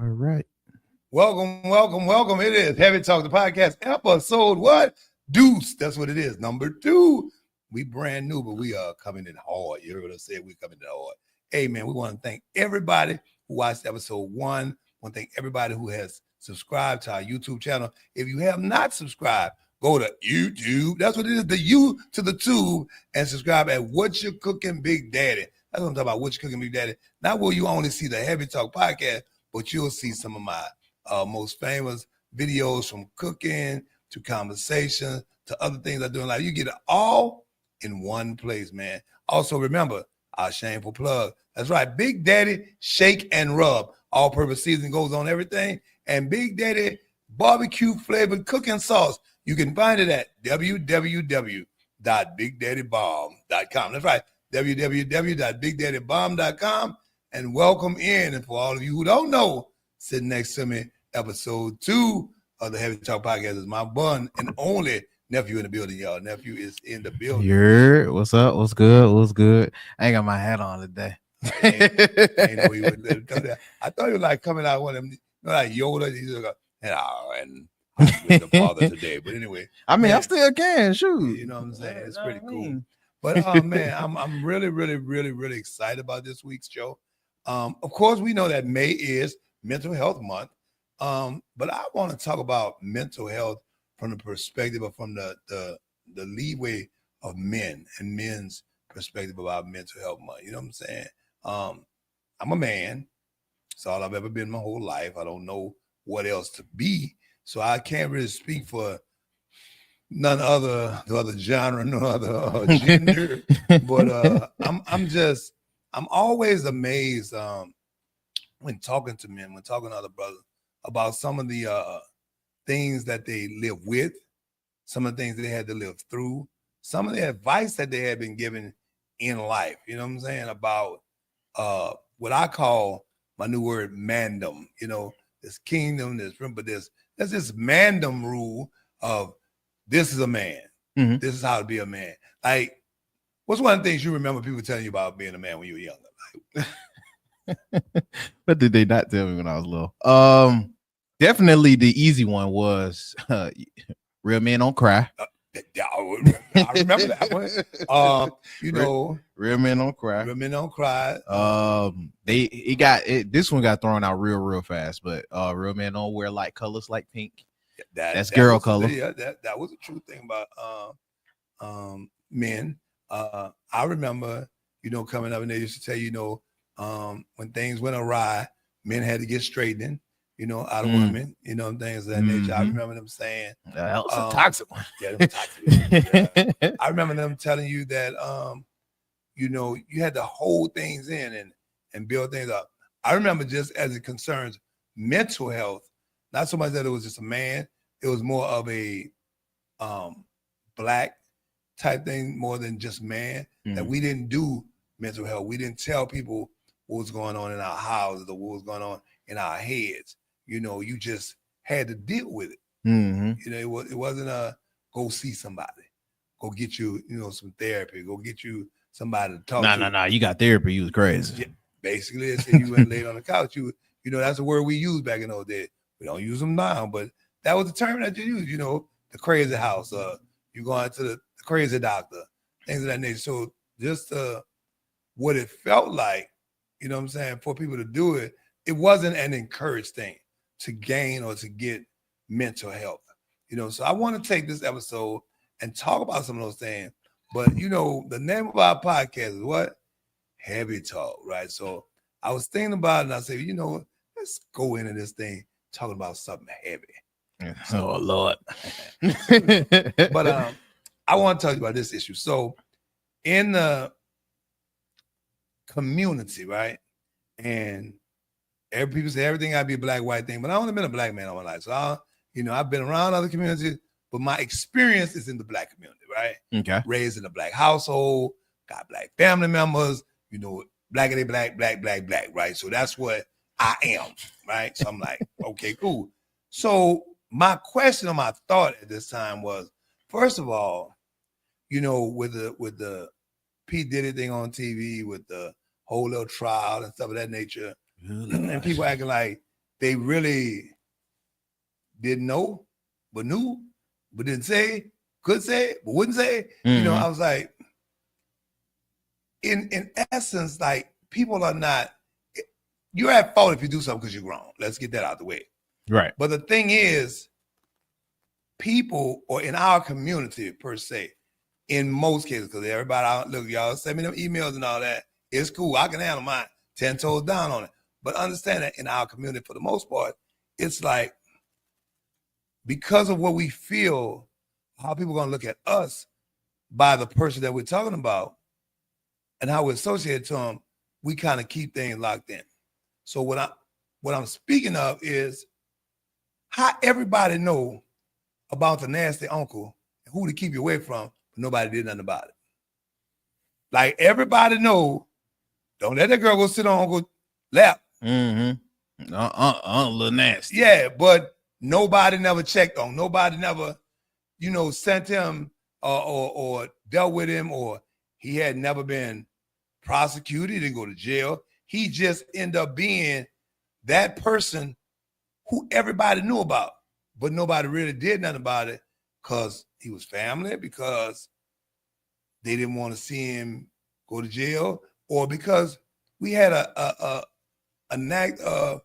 right. Welcome. It is Heavy Talk, the podcast episode. What? Deuce. That's what it is. Number 2. We brand new, but we are coming in hard. You heard what I said? We're coming in hard. Hey, man, we want to thank everybody who watched episode 1. We want to thank everybody who has subscribed to our YouTube channel. If you have not subscribed, go to YouTube. That's what it is. The U to the tube and subscribe at What You Cooking Big Daddy. That's what I'm talking about. What You Cooking Big Daddy. Not will you only see the Heavy Talk podcast, but you'll see some of my most famous videos, from cooking to conversation to other things I do in life. You get it all in one place, man. Also, remember our shameful plug. That's right. Big Daddy Shake and Rub. All-purpose seasoning goes on everything. And Big Daddy barbecue flavored cooking sauce. You can find it at www.bigdaddybomb.com. That's right. www.bigdaddybomb.com. And welcome in. And for all of you who don't know, sitting next to me, episode 2 of the Heavy Talk podcast is my one and only nephew in the building, y'all. Nephew is in the building. Yeah, what's up? What's good? What's good? I ain't got my hat on today. I know he would let him come down. I thought he was like coming out one of them, like Yoda. He's like, and I'm with the father today. But anyway, I mean, man, I still can shoot. you know what I'm saying? It's pretty cool. But man, I'm really excited about this week's show. Of course, we know that May is Mental Health Month. But I want to talk about mental health from the perspective of from the leeway of men and men's perspective about mental health month. You know what I'm saying? I'm a man. It's all I've ever been my whole life. I don't know what else to be. So I can't really speak for no other genre, no other gender. But I'm always amazed when talking to men, when talking to other brothers, about some of the things that they live with, some of the things they had to live through, some of the advice that they had been given in life. You know what I'm saying? About what I call my new word, mandom. You know, this kingdom, but there's this mandom rule of this is a man. Mhm. This is how to be a man. Like, what's one of the things you remember people telling you about being a man when you were younger? What did they not tell me when I was little? Definitely the easy one was real men don't cry. I remember that one. You know, Real men don't cry. real men don't cry. This one got thrown out real fast, but real men don't wear light colors like pink. That's That girl was- color. Yeah, that was a true thing about men. I remember, coming up and they used to tell you, when things went awry, men had to get straightening, out of women, things of that nature. I remember them saying, That was a toxic one. yeah, them toxic. Yeah. I remember them telling you that, you had to hold things in and build things up. I remember, just as it concerns mental health, not so much that it was just a man, it was more of a black type thing, more than just man, that we didn't do mental health. We didn't tell people what was going on in our houses or what was going on in our heads. You just had to deal with it. Mm-hmm. It wasn't a go see somebody, go get you, some therapy, go get you somebody to talk to. No. You got therapy. You was crazy. Yeah, basically, it's if you went laid on the couch. That's a word we used back in those days. We don't use them now, but that was the term that you used. The crazy house. You going to the crazy doctor, things of that nature. So just what it felt like, you know what I'm saying, for people to do it, it wasn't an encouraged thing to gain or to get mental health. So I want to take this episode and talk about some of those things. But the name of our podcast is what? Heavy Talk, right? So I was thinking about it and I said, let's go into this thing talking about something heavy. Oh Lord. But I want to talk about this issue. So in the community, right? And people say everything gotta be a black, white thing, but I only been a black man all my life. So I've been around other communities, but my experience is in the black community, right? Okay. Raised in a black household, got black family members, blackity black, right? So that's what I am, right? So I'm like, okay, cool. So my question or my thought at this time was, first of all, with the P. Diddy thing on TV, with the whole little trial and stuff of that nature, and people acting like they really didn't know, but knew, but didn't say, could say, but wouldn't say. You know, I was like, in essence, like people are not. You're at fault if you do something because you're grown. Let's get that out of the way. Right. But the thing is, people, or in our community per se, in most cases, because everybody, look, y'all send me them emails and all that. It's cool. I can handle mine 10 toes down on it. But understand that in our community, for the most part, it's like because of what we feel, how people are going to look at us by the person that we're talking about and how we're associated to them, we kind of keep things locked in. So what I'm speaking of is how everybody know about the nasty uncle and who to keep you away from, but nobody did nothing about it. Like everybody know, don't let that girl go sit on Uncle lap. A little nasty. Yeah, but nobody never checked on. Nobody never, sent him or dealt with him, or he had never been prosecuted. He didn't go to jail. He just ended up being that person who everybody knew about, but nobody really did nothing about it because he was family, because they didn't want to see him go to jail, or because we had a knack of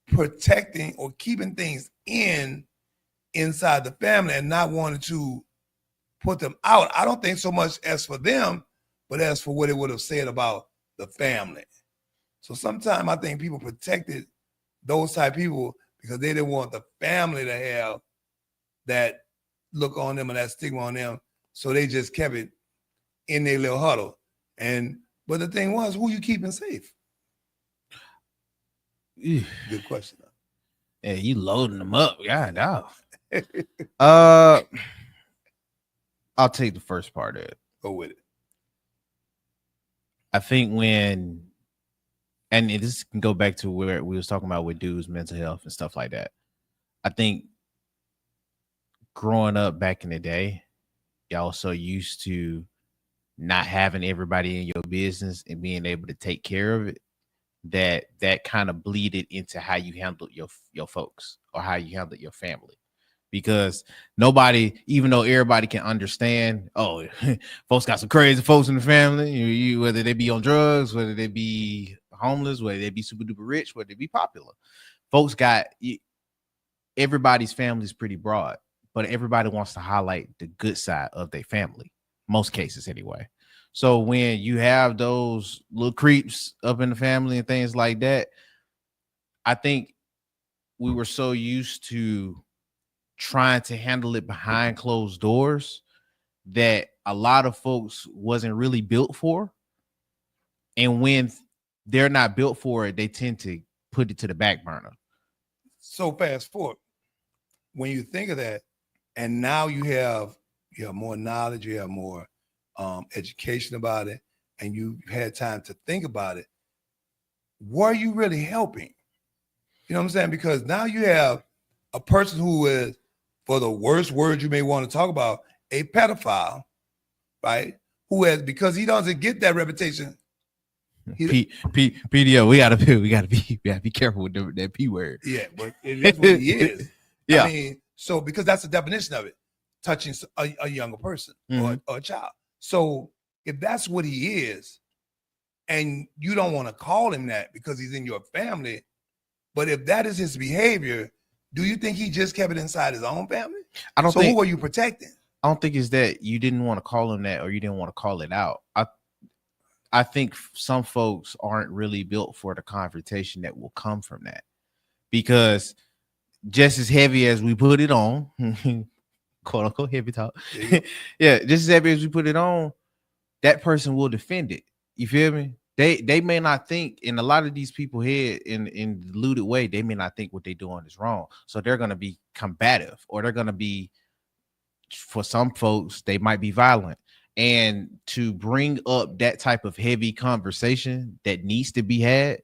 protecting or keeping things inside the family and not wanting to put them out. I don't think so much as for them, but as for what it would have said about the family. So sometimes I think people protected those type of people because they didn't want the family to have that look on them and that stigma on them. So they just kept it in their little huddle. But the thing was, who you keeping safe? Good question. Yeah, you loading them up. God, I'll take the first part of it. Go with it. I think and this can go back to where we was talking about with dudes' mental health and stuff like that. I think growing up back in the day, y'all so used to not having everybody in your business and being able to take care of it, that kind of bleeded into how you handled your folks or how you handled your family. Because nobody, even though everybody can understand, folks got some crazy folks in the family, you whether they be on drugs, whether they be homeless, whether they be super duper rich, whether they be popular. Folks got, everybody's family is pretty broad, but everybody wants to highlight the good side of their family, most cases anyway. So when you have those little creeps up in the family and things like that, I think we were so used to trying to handle it behind closed doors that a lot of folks wasn't really built for. And when they're not built for it, they tend to put it to the back burner. So fast forward, when you think of that, and now you have more knowledge, you have more education about it, and you've had time to think about it, were you really helping? You know what I'm saying? Because now you have a person who is, for the worst word you may want to talk about, a pedophile, right? Who has, because he doesn't get that reputation. PDO, we gotta be careful with that P word. Yeah, but that's what he is. Yeah. I mean, so because that's the definition of it, touching a younger person or a child. So if that's what he is, and you don't want to call him that because he's in your family, but if that is his behavior, do you think he just kept it inside his own family? I don't think. Who are you protecting? I don't think it's that you didn't want to call him that or you didn't want to call it out. I think some folks aren't really built for the confrontation that will come from that, because just as heavy as we put it on, quote unquote heavy talk, yeah, just as heavy as we put it on, that person will defend it. You feel me? They may not think, in a lot of these people here in diluted way, they may not think what they're doing is wrong. So they're going to be combative, or they're going to be, for some folks, they might be violent. And to bring up that type of heavy conversation that needs to be had,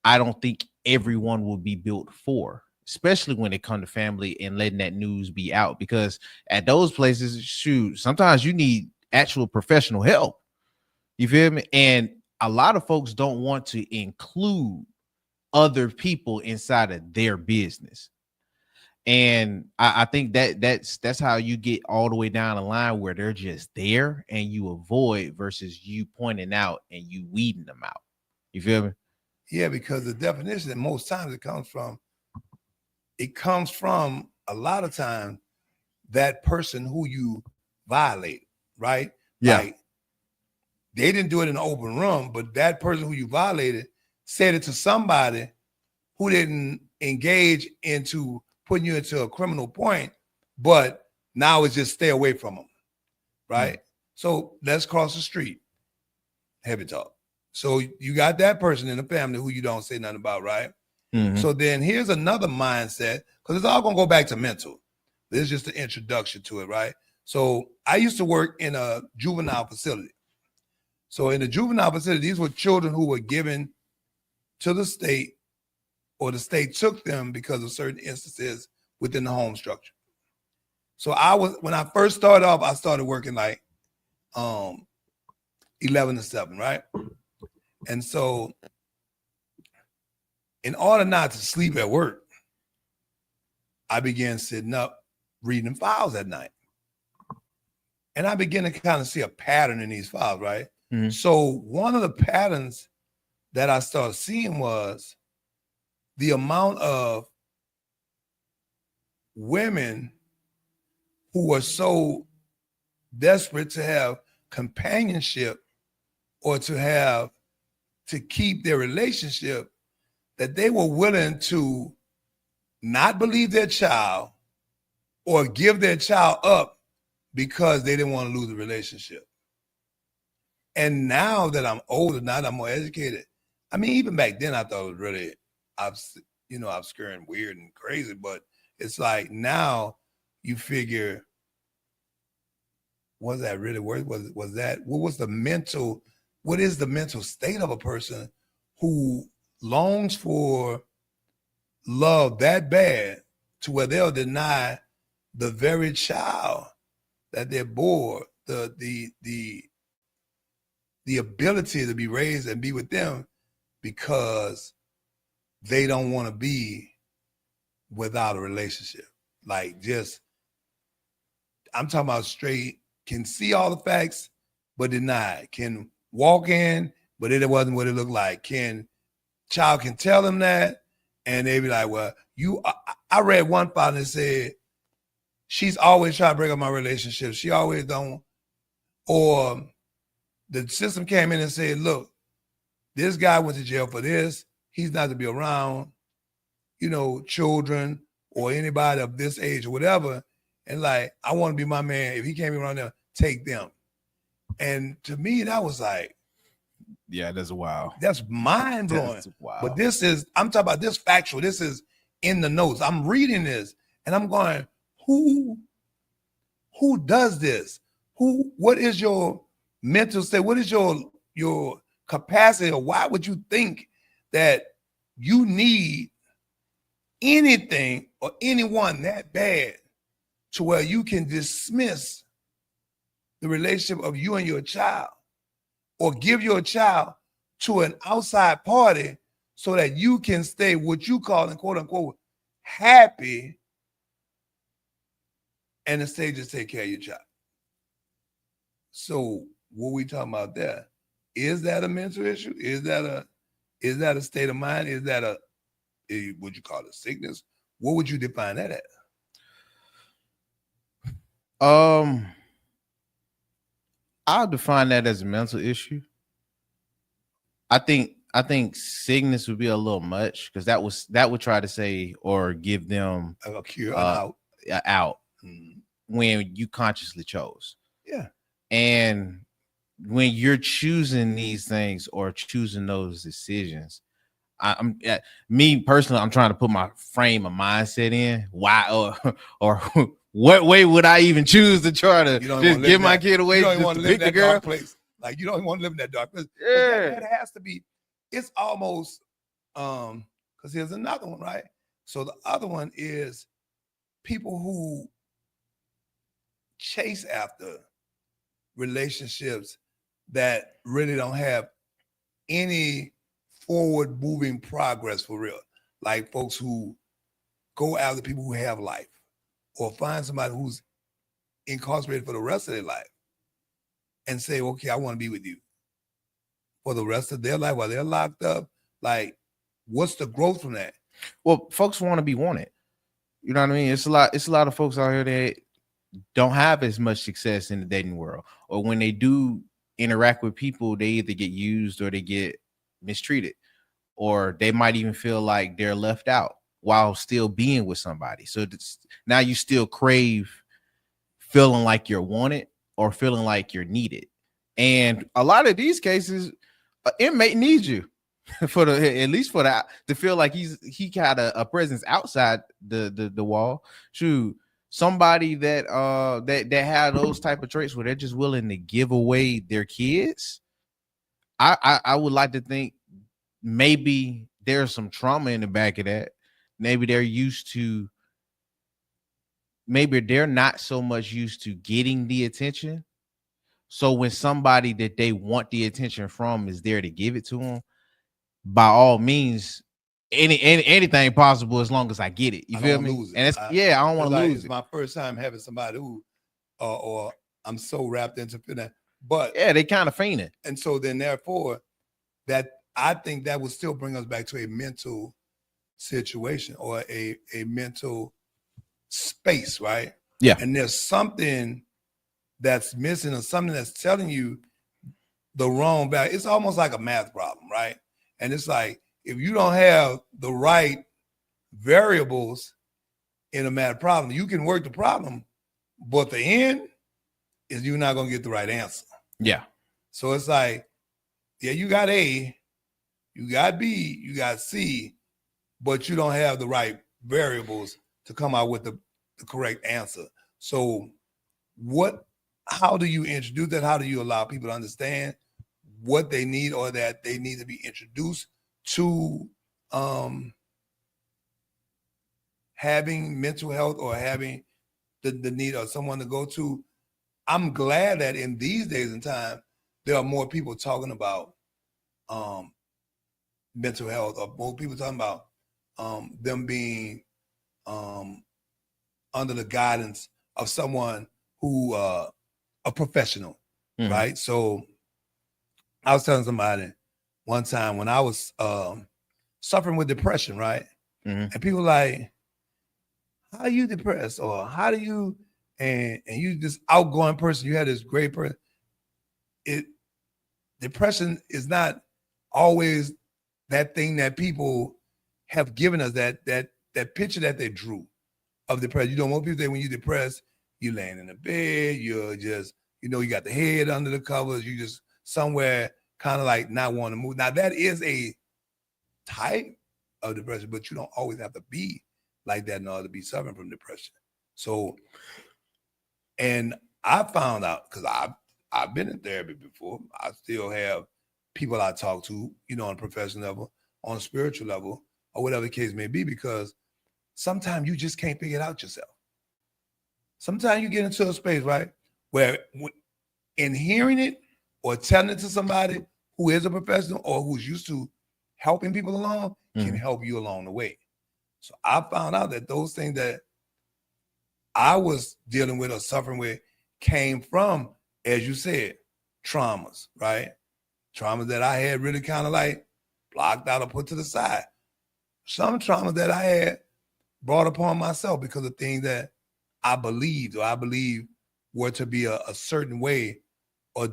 I don't think everyone will be built for, especially when it comes to family and letting that news be out. Because at those places, shoot, sometimes you need actual professional help. You feel me? And a lot of folks don't want to include other people inside of their business. And I think that's how you get all the way down the line where they're just there and you avoid versus you pointing out and you weeding them out. You feel me? Yeah, because the definition that most times it comes from a lot of times that person who you violate, right? Yeah. Like they didn't do it in an open room, but that person who you violated said it to somebody who didn't engage into putting you into a criminal point, but now it's just stay away from them, right? So let's cross the street. Heavy talk. So you got that person in the family who you don't say nothing about, right? So then here's another mindset, because it's all going to go back to mental. This is just the introduction to it, right? So I used to work in a juvenile facility. So in the juvenile facility, these were children who were given to the state, or the state took them because of certain instances within the home structure. So when I first started off, I started working like 11 to 7, right? And so in order not to sleep at work, I began sitting up reading files at night. And I began to kind of see a pattern in these files, right? So one of the patterns that I started seeing was the amount of women who were so desperate to have companionship or to keep their relationship that they were willing to not believe their child or give their child up because they didn't want to lose the relationship. And now that I'm older, now that I'm more educated, I mean, even back then I thought it was really obscure and weird and crazy, but it's like now you figure, was that really worth? What is the mental state of a person who longs for love that bad to where they'll deny the very child that they're born, the ability to be raised and be with them because they don't want to be without a relationship. Like I'm talking about straight, can see all the facts, but deny. Can walk in, but it wasn't what it looked like. Child can tell them that, and they be like, well, I read one file that said, she's always trying to break up my relationship. She always don't. Or the system came in and said, look, this guy went to jail for this. He's not to be around, children or anybody of this age or whatever. And like, I want to be my man. If he can't be around them, take them. And to me, that was like, yeah, that's wild. That's mind blowing. But I'm talking about this factual. This is in the notes. I'm reading this and I'm going, who does this? What is your mental state? What is your capacity? Or why would you think that you need anything or anyone that bad to where you can dismiss the relationship of you and your child, or give your child to an outside party so that you can stay what you call, and quote unquote, happy, and instead just take care of your child? So what we talking about there? Is that a mental issue? Is that a state of mind? Is that would you call it sickness? What would you define that as? I'll define that as a mental issue. I think sickness would be a little much, because that would try to say or give them a cure, out when you consciously chose. Yeah. And when you're choosing these things or choosing those decisions, I'm me personally, I'm trying to put my frame of mindset in. Why or what way would I even choose to try to just give my kid away? You don't want to live in that dark place. Like, you don't even want to live in that dark place. Yeah. That has to be. It's almost because here's another one, right? So the other one is people who chase after relationships that really don't have any forward moving progress for real. Like folks who go after people who have life, or find somebody who's incarcerated for the rest of their life and say, okay, I want to be with you for the rest of their life while they're locked up. Like, what's the growth from that? Well, folks want to be wanted. You know what I mean? It's a lot of folks out here that don't have as much success in the dating world, or when they do interact with people, they either get used or they get mistreated, or they might even feel like they're left out while still being with somebody. So now you still crave feeling like you're wanted or feeling like you're needed. And a lot of these cases, an inmate needs you for at least for that, to feel like he got a presence outside the wall. Shoot, somebody that had those type of traits where they're just willing to give away their kids. I would like to think maybe there's some trauma in the back of that. Maybe they're not so much used to getting the attention. So when somebody that they want the attention from is there to give it to them, by all means, anything possible as long as I get it. You feel me? And I don't want to lose it. It's my first time having somebody who, or I'm so wrapped into that. But yeah, they kind of fainted. And so then therefore, that I think that would still bring us back to a mental situation or a mental space, right? Yeah. And there's something that's missing or something that's telling you the wrong value. It's almost like a math problem, right? And it's like, if you don't have the right variables in a math problem, you can work the problem, but the end is you're not going to get the right answer. Yeah. So it's like, yeah, you got A, you got B, you got C, but you don't have the right variables to come out with the correct answer. So how do you introduce that? How do you allow people to understand what they need, or that they need to be introduced to having mental health, or having the need of someone to go to? I'm glad that in these days and time, there are more people talking about mental health, or more people talking about them being under the guidance of someone who a professional, right? So I was telling somebody one time when I was suffering with depression, right? And people like, how are you depressed? Or how do you, and you this outgoing person, you had this great person. Depression is not always that thing that people have given us, that picture that they drew of depression. You know, most people say when you're depressed, you're laying in the bed, you're just, you got the head under the covers, you just somewhere kind of like not wanting to move. Now that is a type of depression, but you don't always have to be like that in order to be suffering from depression. So, and I found out, because I've been in therapy before, I still have people I talk to, on a professional level, on a spiritual level, or whatever the case may be, because sometimes you just can't figure it out yourself. Sometimes you get into a space, right, where in hearing it or telling it to somebody who is a professional or who's used to helping people along can help you along the way. So I found out that those things that I was dealing with or suffering with came from, as you said, traumas, right? Traumas that I had really kind of like blocked out or put to the side. Some traumas that I had brought upon myself because of things that I believed, or I believe were to be a certain way, or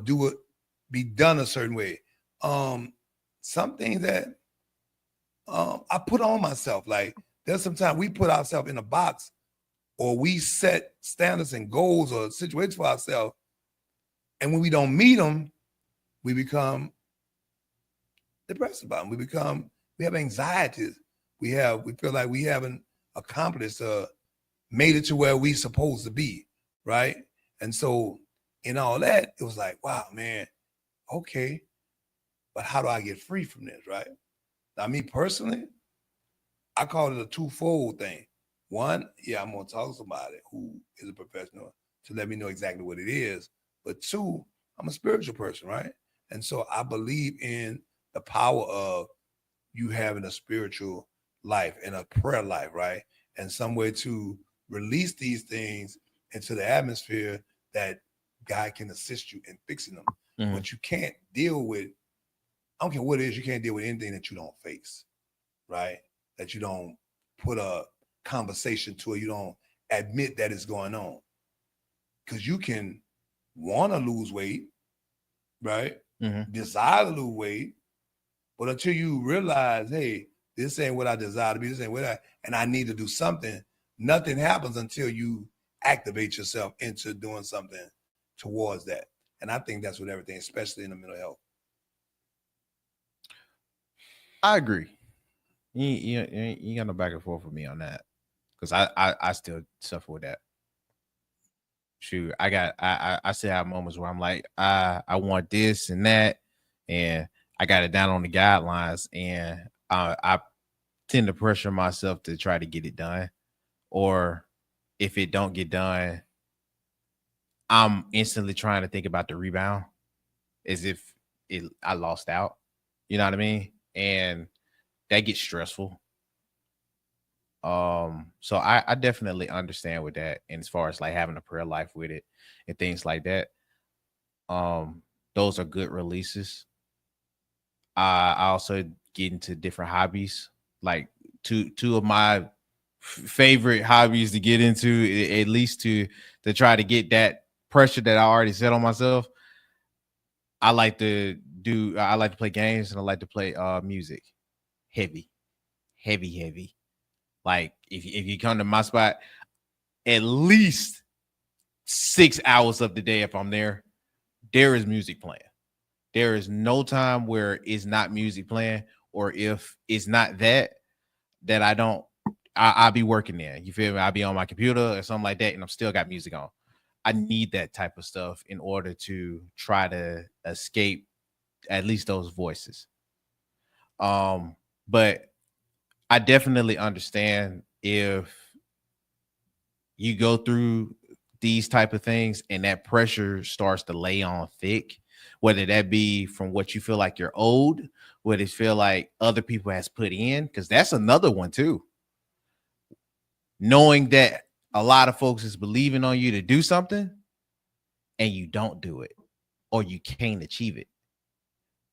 be done a certain way. Some things that I put on myself. Like, there's sometimes we put ourselves in a box, or we set standards and goals or situations for ourselves, and when we don't meet them, we become depressed about them. We have anxieties. We feel like we haven't accomplished, made it to where we supposed to be, right? And so in all that, it was like, wow, man, okay, but how do I get free from this, right? Now, me personally, I call it a twofold thing. One, yeah, I'm gonna talk to somebody who is a professional to let me know exactly what it is. But two, I'm a spiritual person, right? And so I believe in the power of you having a spiritual life and a prayer life, right? And some way to release these things into the atmosphere that God can assist you in fixing them. Mhm. But you can't deal with, I don't care what it is, you can't deal with anything that you don't face, right? That you don't put a conversation to it, you don't admit that it's going on. Because you can want to lose weight, right? Mhm. Desire to lose weight, but until you realize, hey, this ain't what I desire to be, this ain't what and I need to do something, nothing happens until you activate yourself into doing something towards that. And I think that's what everything, especially in the mental health. I agree. You got no back and forth with me on that, because I still suffer with that. Shoot, I still have moments where I'm like, I want this and that, and I got it down on the guidelines, and I tend to pressure myself to try to get it done, or if it don't get done, I'm instantly trying to think about the rebound as if I lost out. You know what I mean? And that gets stressful. So I definitely understand with that. And as far as like having a prayer life with it and things like that, those are good releases. I also get into different hobbies. Like two of my favorite hobbies to get into, at least to try to get that pressure that I already set on myself. I like to play games, and I like to play music. Heavy, heavy. Like if you come to my spot, at least 6 hours of the day, if I'm there is music playing. There is no time where it's not music playing, or if it's not that I don't, I'll be working there. You feel me? I'll be on my computer or something like that, and I'm still got music on. I need that type of stuff in order to try to escape at least those voices. But I definitely understand if you go through these type of things and that pressure starts to lay on thick, whether that be from what you feel like you're owed, what it feel like other people has put in, because that's another one too. Knowing that a lot of folks is believing on you to do something and you don't do it, or you can't achieve it,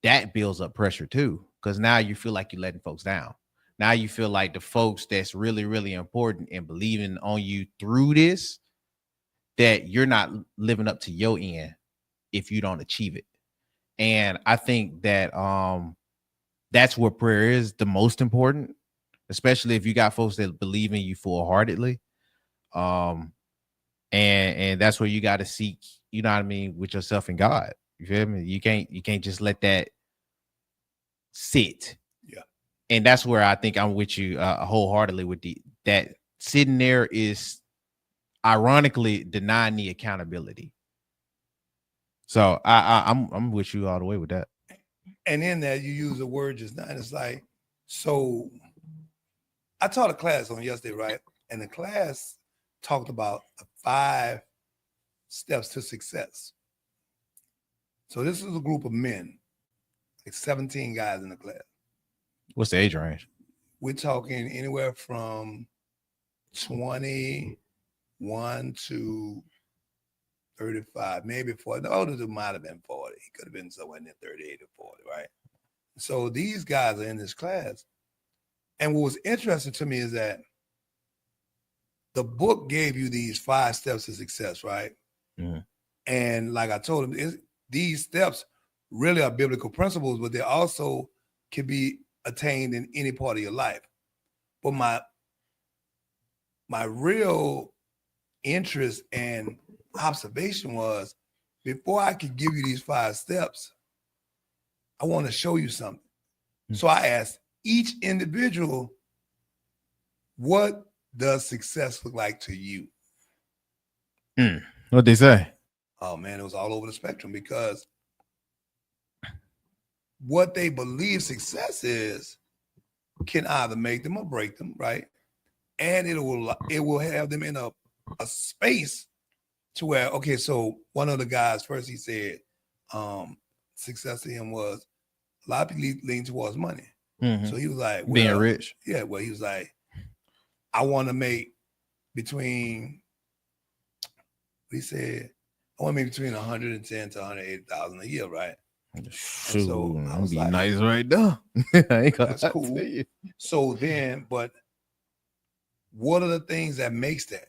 that builds up pressure too, because now you feel like you're letting folks down. Now you feel like the folks that's really, really important and believing on you through this, that you're not living up to your end if you don't achieve it. And I think that that's where prayer is the most important, especially if you got folks that believe in you full-heartedly. And that's where you got to seek, you know what I mean, with yourself and God. You feel me? You can't just let that sit. Yeah. And that's where I think I'm with you wholeheartedly with that sitting there is ironically denying the accountability. So I'm with you all the way with that. And in that, you use the word just now, and it's like, so I taught a class on yesterday, right? And the class talked about the 5 steps to success. So this is a group of men, like 17 guys in the class. What's the age range? We're talking anywhere from 21 to 35, maybe 40. The oldest might have been 40. He could have been somewhere near 38 or 40, right? So these guys are in this class. And what was interesting to me is that the book gave you these 5 steps to success, right? Mm-hmm. And like I told him, these steps really are biblical principles, but they also can be attained in any part of your life. But my real interest and observation was, before I could give you these 5 steps, I want to show you something. Mm-hmm. So I asked each individual, what does success look like to you? What'd they say? Oh man, it was all over the spectrum, because what they believe success is can either make them or break them, right? And it will have them in a space to where, okay, so one of the guys first, he said success to him was, a lot of people lean towards money. Mhm. So he was like, Being well, rich. yeah, well, he was like, I want to make between, he said, I want to make between 110 to 180,000 a year, right? Shoot, so I I'm was be like, nice right now. I ain't gonna that's lie cool. to you. So then, but what are the things that makes that?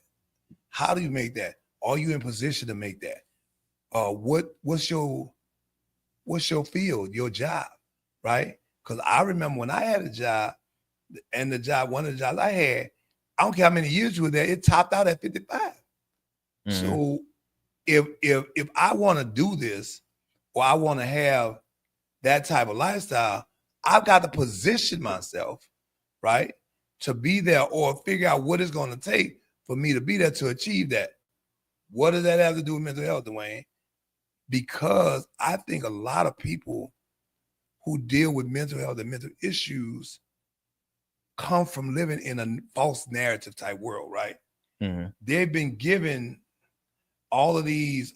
How do you make that? Are you in position to make that? What's your field, your job, right? Because I remember when I had a job, and one of the jobs I had, I don't care how many years you were there, it topped out at 55. Mhm. So if I want to do this, or I want to have that type of lifestyle, I've got to position myself, right, to be there, or figure out what it's going to take for me to be there to achieve that. What does that have to do with mental health, Dwayne? Because I think a lot of people who deal with mental health and mental issues come from living in a false narrative type world, right? Mhm. They've been given all of these,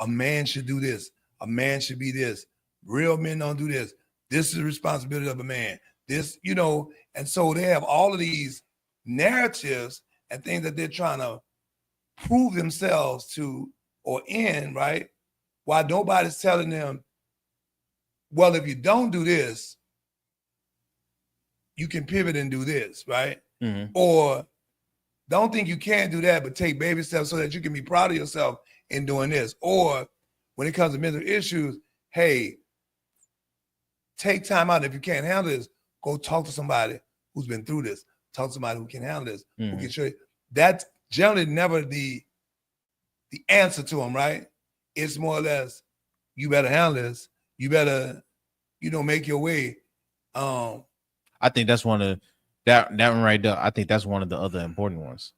a man should do this, a man should be this, real men don't do this, this is the responsibility of a man, this, and so they have all of these narratives and things that they're trying to prove themselves to or in, right? While nobody's telling them, well, if you don't do this, you can pivot and do this, right? Mhm. Or don't think you can't do that, but take baby steps so that you can be proud of yourself in doing this. Or when it comes to mental issues, hey, take time out. If you can't handle this, go talk to somebody who's been through this. Talk to somebody who can handle this, who can show you. That's generally never the answer to them, right? It's more or less, you better handle this. You better, make your way. I think that's one of that one right there. I think that's one of the other important ones.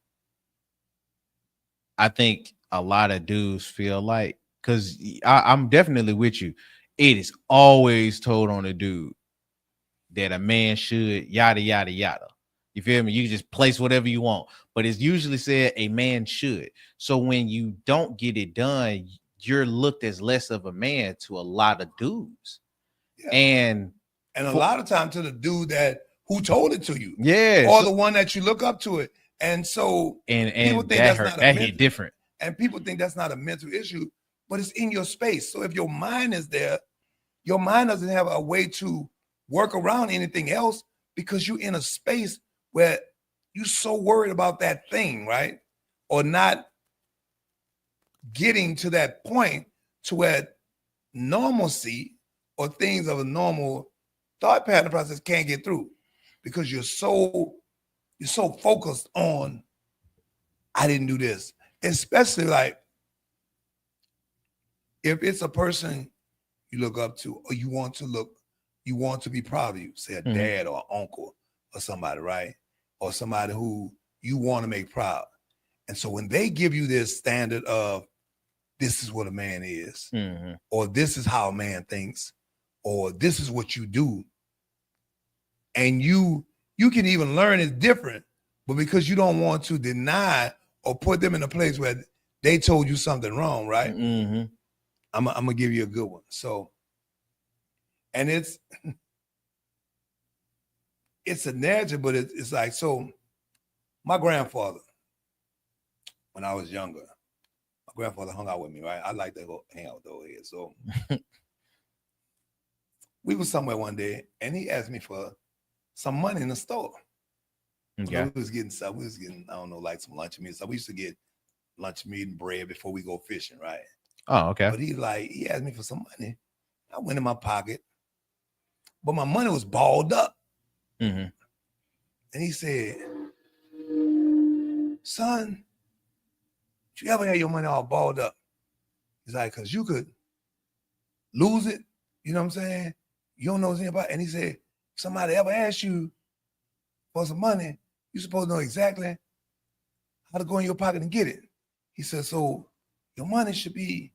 I think a lot of dudes feel like, because I'm definitely with you. It is always told on a dude that a man should yada yada yada. You feel me? You just place whatever you want, but it's usually said a man should. So when you don't get it done, you're looked as less of a man to a lot of dudes. Yeah. And a lot of time to the dude who told it to you. Yeah. Or the one that you look up to it. And so and people think that hurt. That hit different. And people think that's not a mental issue, but it's in your space. So if your mind is there, your mind doesn't have a way to work around anything else, because you're in a space where you're so worried about that thing, right? Or not getting to that point to where normalcy or things of a normal thought pattern process can't get through, because you're so focused on, I didn't do this. Especially like if it's a person you look up to, or you want to be proud of you, say a dad or an uncle or somebody, right? Or somebody who you want to make proud. And so when they give you this standard of, this is what a man is, or this is how a man thinks, or this is what you do, and you can even learn it's different, but because you don't want to deny or put them in a place where they told you something wrong, right? I'm gonna give you a good one. So, and it's a narrative, but it's like, so my grandfather, when I was younger, my grandfather hung out with me, right? I like to go hang out with the old heads. So we was somewhere one day, and he asked me for some money in the store. Okay. We was getting, I don't know, like some lunch meat. So we used to get lunch meat and bread before we go fishing, right? Oh, okay. But he asked me for some money. I went in my pocket, but my money was balled up. And he said, son, did you ever have your money all balled up? He's like, because you could lose it. You know what I'm saying? You don't know anything about it. And he said, if somebody ever asked you for some money, you're supposed to know exactly how to go in your pocket and get it. He said, so your money should be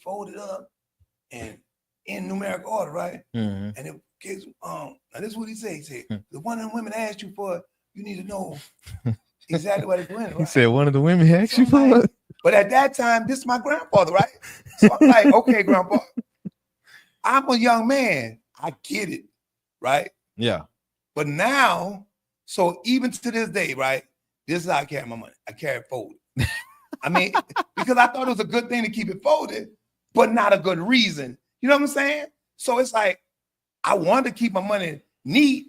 folded up and in numeric order, right? And it gives now this is what he said. He said, the one of the women asked you for, you need to know exactly what it's doing. Right? He said one of the women asked you for it. But at that time, this is my grandfather, right? So I'm like, okay, grandpa. I'm a young man. I get it, right? Yeah. But now, so even to this day, right? This is how I carry my money. I carry it folded. I mean, because I thought it was a good thing to keep it folded, but not a good reason. You know what I'm saying? So it's like I wanted to keep my money neat.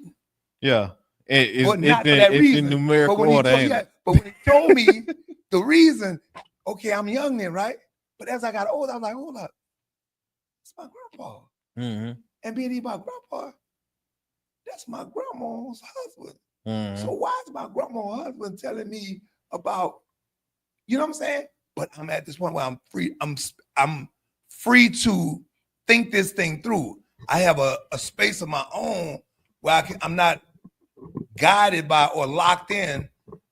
Yeah. But not for that reason. In numerical order. But when he told me the reason, okay, I'm young then, right? But as I got older, I was like, hold up, it's my grandpa. Mm-hmm. And being my grandpa, that's my grandma's husband. Mm-hmm. So why is my grandma's husband telling me about, you know what I'm saying? But I'm at this point where I'm free. I'm free to think this thing through. I have a space of my own where I'm not guided by or locked in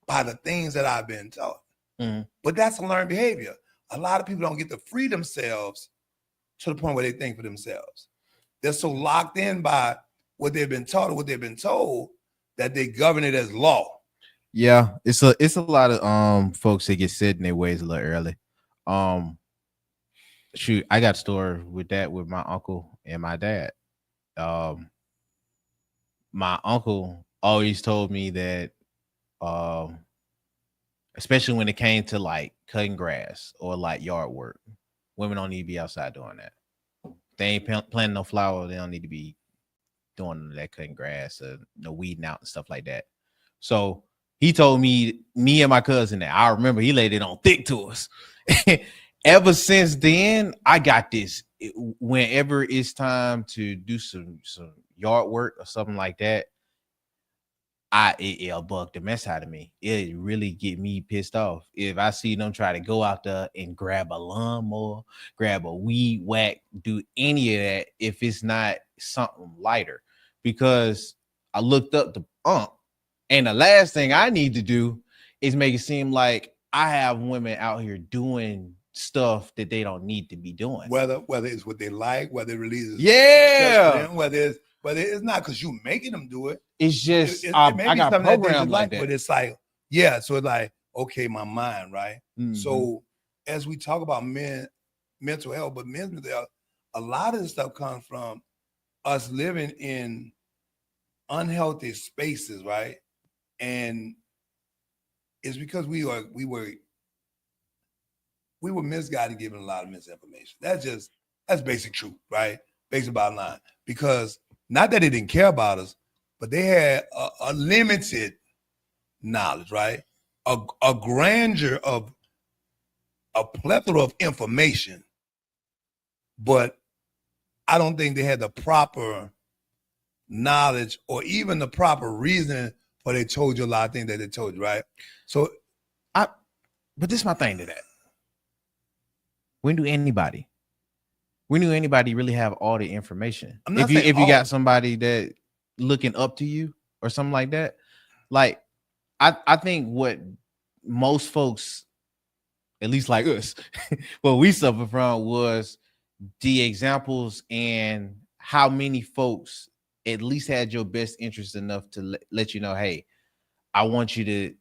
by the things that I've been taught. Mm-hmm. But that's a learned behavior. A lot of people don't get to free themselves to the point where they think for themselves. They're so locked in by what they've been taught or what they've been told that they govern it as law. Yeah, it's a lot of folks that get set in their ways a little early. Shoot, I got a story with that with my uncle and my dad. My uncle always told me that especially when it came to like cutting grass or like yard work, women don't need to be outside doing that. They ain't planting no flower, they don't need to be doing that cutting grass or no weeding out and stuff like that. So he told me and my cousin that I remember he laid it on thick to us. Ever since then, I got this. Whenever it's time to do some yard work or something like that, it'll bug the mess out of me. It really get me pissed off if I see them try to go out there and grab a lawnmower, grab a weed whack, do any of that if it's not something lighter. Because I looked up the and the last thing I need to do is make it seem like I have women out here doing stuff that they don't need to be doing. Whether it's what they like, whether it really is them, whether it's not because you making them do it. It's just I got programs like that. But it's like, yeah, so it's like, okay, my mind, right? Mm-hmm. So as we talk about mental health, but men's mental health, a lot of this stuff comes from us living in unhealthy spaces, right? And it's because we were misguided, given a lot of misinformation. That's basic truth, right? Basic bottom line. Because not that they didn't care about us, but they had a limited knowledge, right? A grandeur of a plethora of information, but I don't think they had the proper knowledge or even the proper reason for they told you a lot of things that they told you, right? So but this is my thing to that. When do anybody really have all the information? If you got somebody that looking up to you or something like that, like I think what most folks, at least like us, what we suffer from was the examples and how many folks at least had your best interest enough to let you know, hey, I want you to,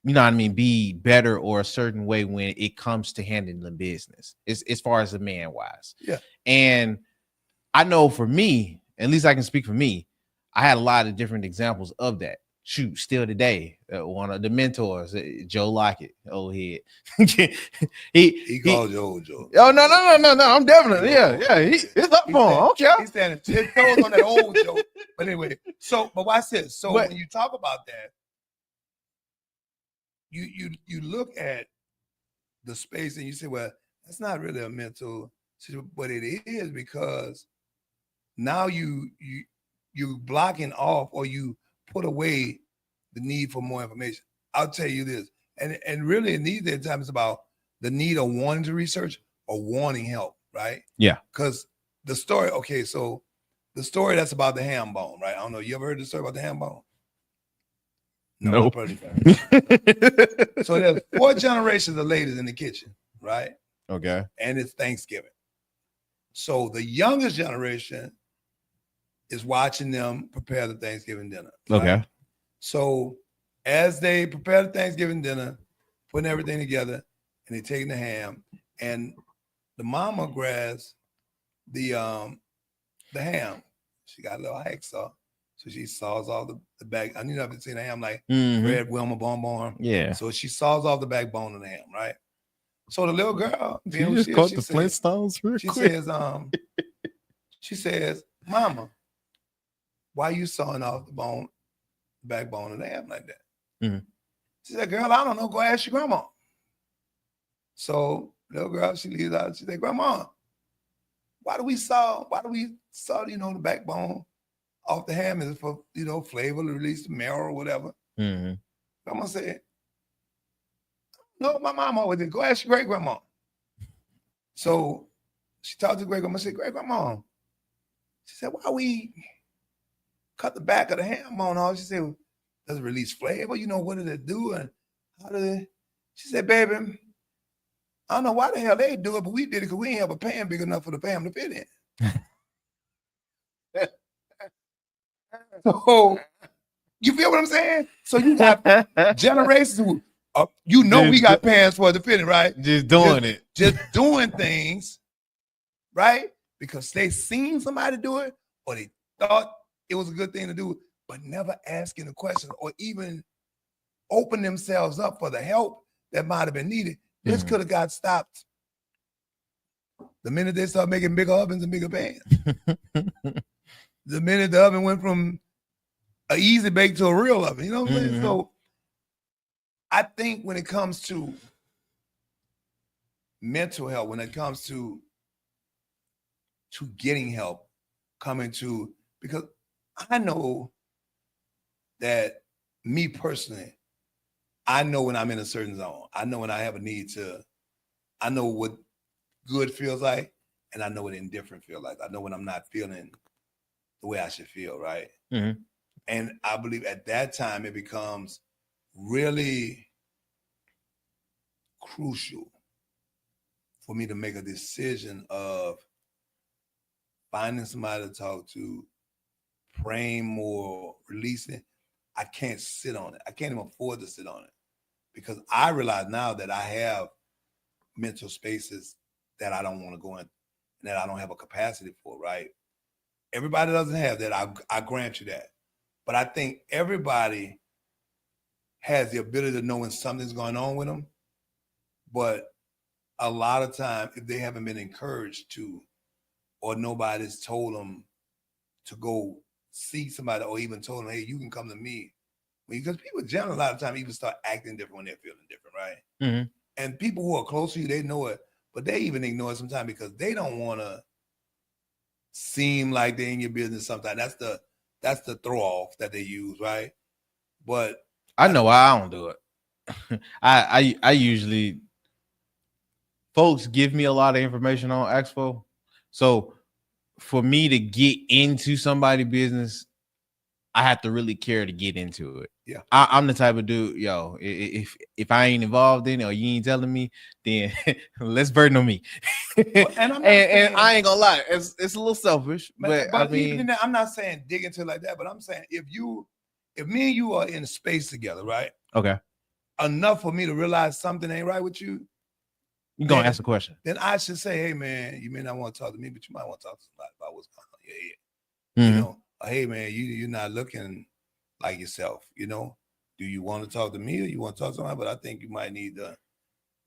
you know what I mean, be better or a certain way when it comes to handling the business, as far as a man wise. Yeah. And I know for me, at least I can speak for me, I had a lot of different examples of that. Shoot, still today, one of the mentors, Joe Lockett, old head. he called you old Joe. Oh no! I'm definitely it's up for him. I don't care. He's standing 10 toes on that old Joe. But anyway, but watch this. So when you talk about that, you look at the space and you say, well, that's not really a mental situation, but it is, because now you blocking off or you put away the need for more information. I'll tell you this, and really in these days times, it's about the need of wanting to research or wanting help, right? Yeah. Because the story, okay, so the story that's about the ham bone, right? I don't know, you ever heard the story about the ham bone? No. Nope. So there's 4 generations of ladies in the kitchen, right? Okay. And it's Thanksgiving. So the youngest generation is watching them prepare the Thanksgiving dinner. Right? Okay. So as they prepare the Thanksgiving dinner, putting everything together, and they're taking the ham, and the mama grabs the the ham. She got a little hacksaw. So she saws off the back. I never seen a ham like Fred Wilmer Bonbon. Yeah. So she saws off the backbone of the ham, right? So the little girl, She just caught the Flintstones real quick. She says, Mama, why you sawing off the backbone of the ham like that? Mm-hmm. She said, girl, I don't know. Go ask your grandma. So little girl, she leaves out. She said, Grandma, why do we saw, the backbone off the ham? Is it for, flavor to release the marrow or whatever? Mm-hmm. Grandma said, no, my mom always did. Go ask your great grandma. So she talked to great grandma. Said, great grandma. She said, why we cut the back of the ham on all? She said, well, does it release flavor? What did it do? And how did it? She said, baby, I don't know why the hell they do it, but we did it because we didn't have a pan big enough for the ham to fit in. So you feel what I'm saying? So you got generations who, we got pans for the fitting, right? Just doing things, right? Because they seen somebody do it, or they thought it was a good thing to do, but never asking a question or even open themselves up for the help that might have been needed. This could have got stopped the minute they started making bigger ovens and bigger pans. The minute the oven went from an easy bake to a real oven, you know what I'm saying? So I think when it comes to mental health, when it comes to getting help, because I know that me personally, I know when I'm in a certain zone. I know when I have a need I know what good feels like, and I know what indifferent feels like. I know when I'm not feeling the way I should feel, right? Mm-hmm. And I believe at that time it becomes really crucial for me to make a decision of finding somebody to talk to, praying more, releasing. I can't sit on it. I can't even afford to sit on it because I realize now that I have mental spaces that I don't want to go in and that I don't have a capacity for, right? Everybody doesn't have that. I grant you that. But I think everybody has the ability to know when something's going on with them. But a lot of time, if they haven't been encouraged to, or nobody's told them to go see somebody, or even told them, hey, you can come to me. Because people generally a lot of times even start acting different when they're feeling different, right? Mm-hmm. And people who are close to you, they know it, but they even ignore it sometimes because they don't want to seem like they're in your business sometimes. That's the throw off that they use, right? But I know why I don't do it. I usually, folks give me a lot of information on Expo. So for me to get into somebody's business, I have to really care to get into it. Yeah, I'm the type of dude, if I ain't involved in it or you ain't telling me, then let's burden on me. And I ain't gonna lie, it's a little selfish, but I mean, even I'm not saying dig into it like that, but I'm saying if me and you are in space together, right? Okay. Enough for me to realize something ain't right with you. You're gonna ask a question. Then I should say, hey man, you may not want to talk to me, but you might want to talk to somebody about what's going on in your head. Mm-hmm. Hey man, you're not looking like yourself, do you want to talk to me or you want to talk to somebody? But I think you might need to,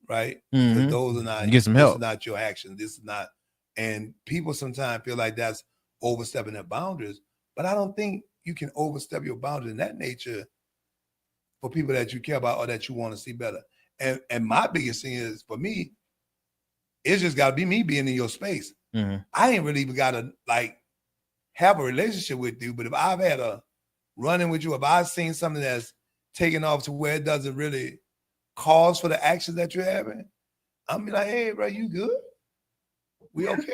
right? Mm-hmm. Those are not, get some help. This is not your action. This is not, and people sometimes feel like that's overstepping their boundaries, but I don't think you can overstep your boundaries in that nature for people that you care about or that you want to see better. And my biggest thing is, for me, it's just got to be me being in your space. Mm-hmm. I ain't really even got to have a relationship with you, but if I've had a run-in with you, if I've seen something that's taken off to where it doesn't really cause for the actions that you're having, I'm be like, hey, bro, you good? We okay?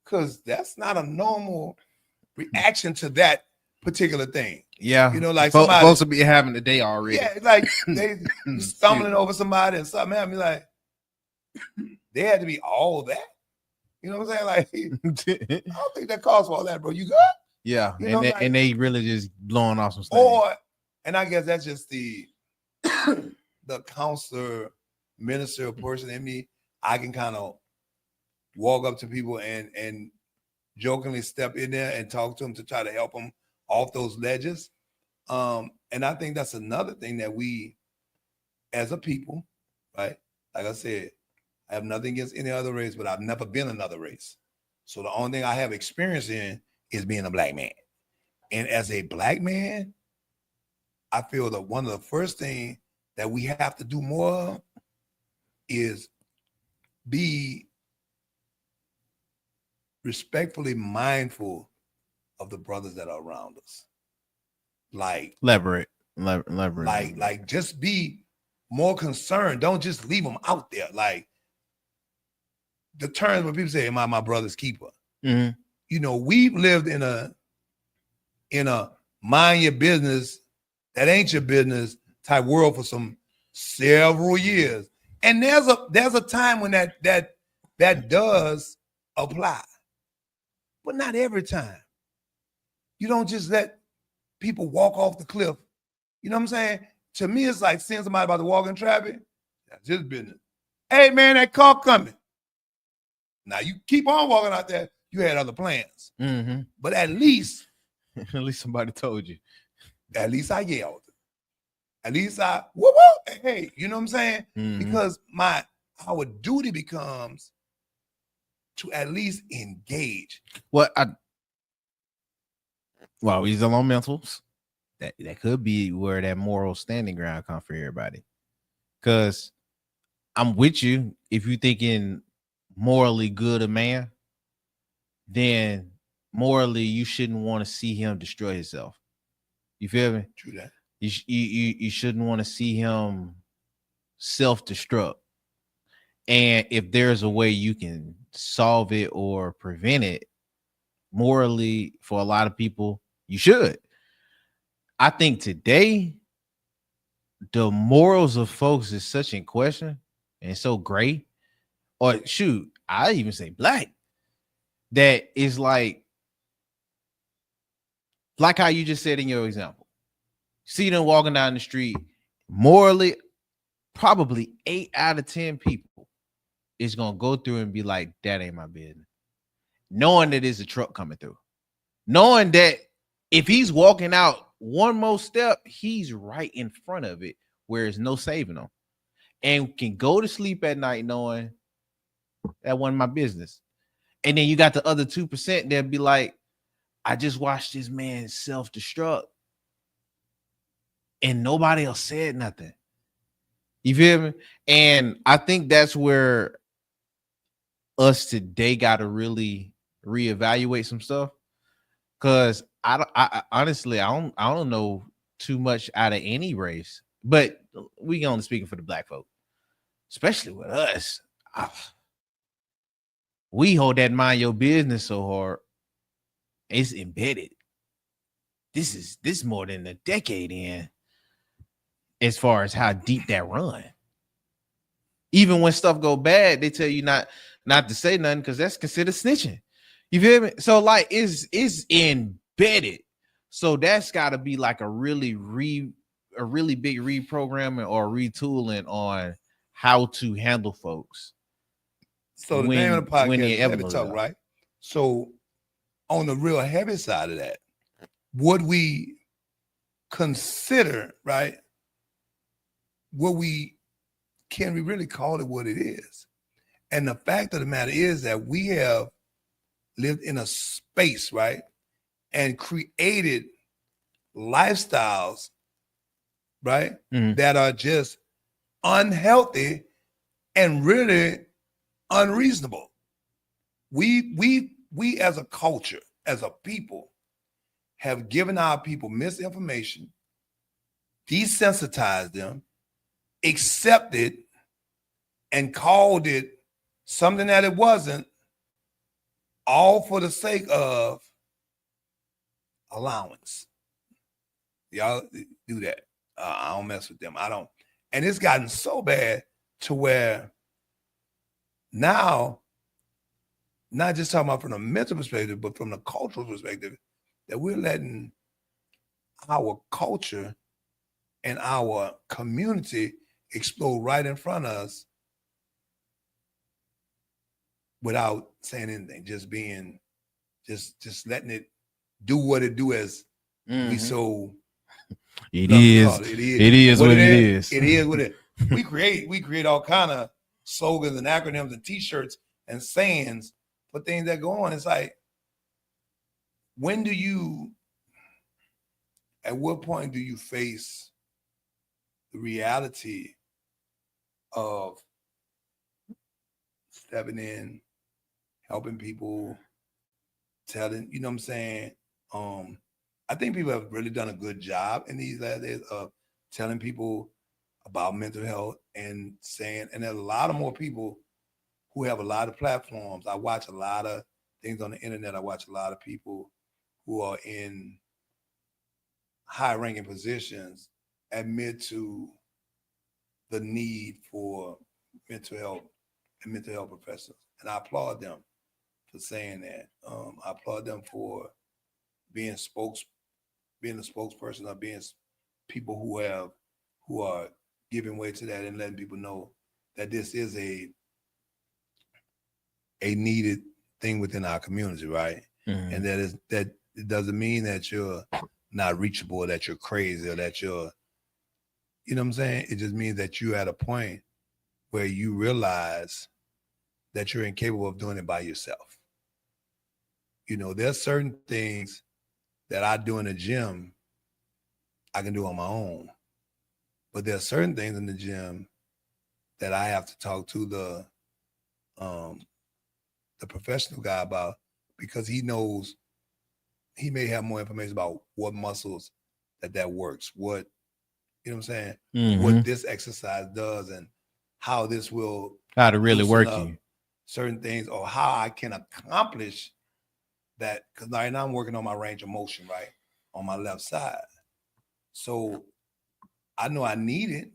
Because that's not a normal reaction to that particular thing. Yeah. Like somebody supposed to be having the day already. Yeah, like they stumbling over somebody and something happened. Like, they had to be all that. You know what I'm saying? Like, I don't think that calls for all that, bro. You good? Yeah, and they really just blowing off some stuff. And I guess that's just the counselor, minister person in me. I can kind of walk up to people and jokingly step in there and talk to them to try to help them off those ledges. And I think that's another thing that we, as a people, right? Like I said, I have nothing against any other race, but I've never been another race. So the only thing I have experience in is being a black man. And as a black man, I feel that one of the first things that we have to do more of is be respectfully mindful of the brothers that are around us. Like leverage. Like just be more concerned. Don't just leave them out there. Like the terms when people say, "Am I my brother's keeper?" Mm-hmm. You know, we've lived in a mind your business, that ain't your business type world for some several years. And there's a time when that does apply, but not every time. You don't just let people walk off the cliff. You know what I'm saying? To me, it's like seeing somebody about to walk in traffic. That's his business. Hey, man, that car coming. Now, you keep on walking out there. You had other plans. Mm-hmm. But at least somebody told you. At least I yelled. At least I, whoop, whoop, hey, you know what I'm saying? Mm-hmm. Because our duty becomes to at least engage. Well, these elementals, that could be where that moral standing ground comes for everybody. Because I'm with you. If you're thinking morally good a man, then morally you shouldn't want to see him destroy himself. You feel me? True that. You shouldn't want to see him self-destruct. And if there's a way you can solve it or prevent it, morally, for a lot of people, you should. I think today, the morals of folks is such in question and so gray, or shoot, I even say black, that is like how you just said in your example. See them walking down the street, morally, probably 8 out of 10 people is gonna go through and be like, that ain't my business. Knowing that there's a truck coming through. Knowing that if he's walking out one more step, he's right in front of it where there's no saving him. And can go to sleep at night knowing that wasn't my business. And then you got the other 2% that'll be like, I just watched this man self-destruct and nobody else said nothing. You feel me? And I think that's where us today got to really reevaluate some stuff. Cause I honestly, I don't know too much out of any race, but we only speaking for the black folk, especially with us. We hold that mind your business so hard. It's embedded. This is more than a decade in, as far as how deep that run. Even when stuff go bad, they tell you not to say nothing because that's considered snitching. You feel me? So like it's embedded. So that's got to be like a really big reprogramming or retooling on how to handle folks. So the name of the podcast is Heavy Talk, right? So on the real heavy side of that, would we consider, right? Can we really call it what it is? And the fact of the matter is that we have lived in a space, right? And created lifestyles, right? Mm-hmm. That are just unhealthy and really unreasonable. We as a culture, as a people, have given our people misinformation, desensitized them, accepted and called it something that it wasn't, all for the sake of allowance. Y'all do that. I don't mess with them. I don't. And it's gotten so bad to where now, not just talking about from a mental perspective, but from the cultural perspective, that we're letting our culture and our community explode right in front of us without saying anything, just being just letting it do what it do as we so it is what it is. It is what it we create all kind of slogans and acronyms and t-shirts and sayings for things that go on. It's like, at what point do you face the reality of stepping in, helping people, telling, you know what I'm saying? I think people have really done a good job in these last days of telling people about mental health and saying, and there's a lot of more people who have a lot of platforms. I watch a lot of things on the internet. I watch a lot of people who are in high-ranking positions admit to the need for mental health and mental health professionals. And I applaud them for saying that. I applaud them for being a spokesperson, or being people who are giving way to that and letting people know that this is a needed thing within our community, right? Mm-hmm. And that it doesn't mean that you're not reachable, or that you're crazy, or that you're, you know what I'm saying? It just means that you're at a point where you realize that you're incapable of doing it by yourself. You know, there's certain things that I do in the gym I can do on my own. But there are certain things in the gym that I have to talk to the professional guy about, because he knows, he may have more information about what muscles that works, what, you know what I'm saying, mm-hmm. what this exercise does, and how this will, how to really work you certain things, or how I can accomplish that. Because right now I'm working on my range of motion, right, on my left side. So I know I need it,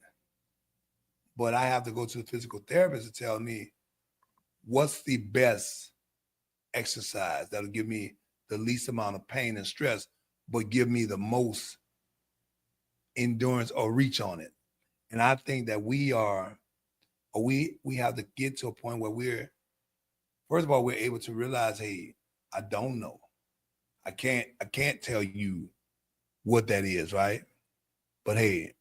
but I have to go to the physical therapist to tell me what's the best exercise that'll give me the least amount of pain and stress, but give me the most endurance or reach on it. And I think that we have to get to a point where first of all, we're able to realize, hey, I don't know. I can't tell you what that is, right? But hey,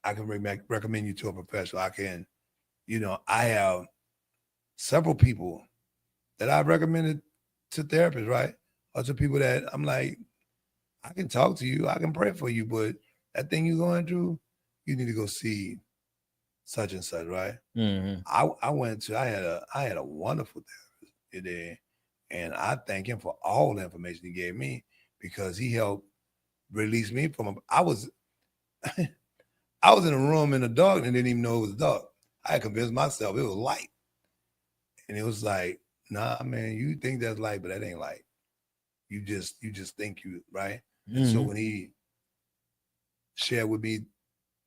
I can recommend you to a professional. I can, I have several people that I've recommended to therapists, right? Or to people that I'm like, I can talk to you, I can pray for you, but that thing you're going through, you need to go see such and such, right? Mm-hmm. I had a wonderful therapist today, and I thank him for all the information he gave me, because he helped release me from I was in a room in the dark and didn't even know it was dark. I had convinced myself it was light. And it was like, nah, man, you think that's light, but that ain't light. You just think you, right? Mm-hmm. And so when he shared with me